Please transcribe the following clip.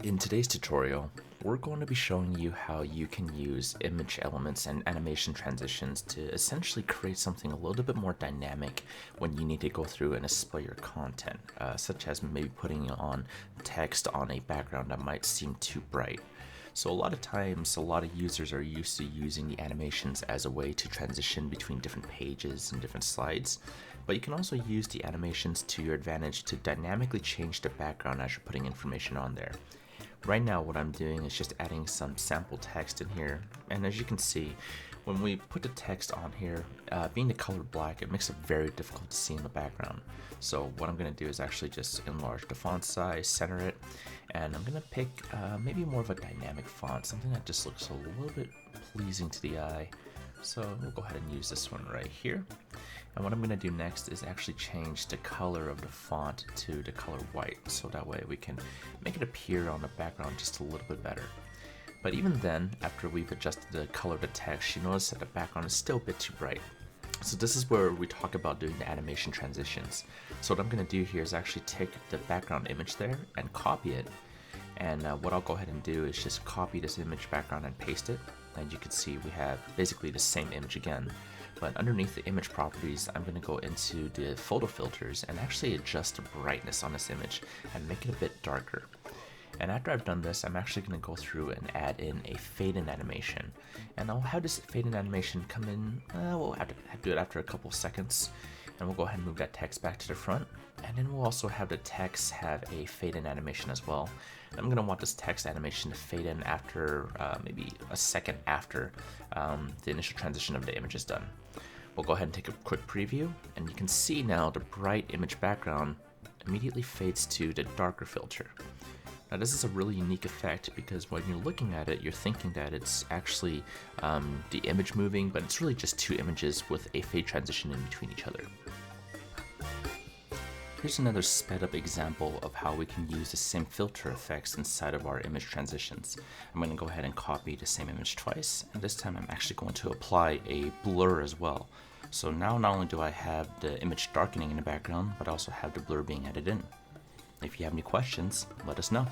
In today's tutorial, we're going to be showing you how you can use image elements and animation transitions to essentially create something a little bit more dynamic when you need to go through and display your content, such as maybe putting on text on a background that might seem too bright. So a lot of times, a lot of users are used to using the animations as a way to transition between different pages and different slides, but you can also use the animations to your advantage to dynamically change the background as you're putting information on there. Right now what I'm doing is just adding some sample text in here, and as you can see, when we put the text on here, being the color black, it makes it very difficult to see in the background. So what I'm going to do is actually just enlarge the font size, center it, and I'm going to pick maybe more of a dynamic font, something that just looks a little bit pleasing to the eye. So we'll go ahead and use this one right here. And what I'm going to do next is actually change the color of the font to the color white, so that way we can make it appear on the background just a little bit better. But even then, after we've adjusted the color of the text, you notice that the background is still a bit too bright. So this is where we talk about doing the animation transitions. So what I'm going to do here is actually take the background image there and copy it. And what I'll go ahead and do is just copy this image background and paste it. And you can see we have basically the same image again. But underneath the image properties, I'm going to go into the photo filters and actually adjust the brightness on this image and make it a bit darker. And after I've done this, I'm actually going to go through and add in a fade-in animation. And I'll have this fade-in animation come in, we'll have to do it after a couple seconds. And we'll go ahead and move that text back to the front. And then we'll also have the text have a fade-in animation as well. I'm going to want this text animation to fade in after maybe a second after the initial transition of the image is done. We'll go ahead and take a quick preview, and you can see now the bright image background immediately fades to the darker filter. Now this is a really unique effect because when you're looking at it, you're thinking that it's actually the image moving, but it's really just two images with a fade transition in between each other. Here's another sped up example of how we can use the same filter effects inside of our image transitions. I'm going to go ahead and copy the same image twice, and this time I'm actually going to apply a blur as well. So now not only do I have the image darkening in the background, but I also have the blur being added in. If you have any questions, let us know.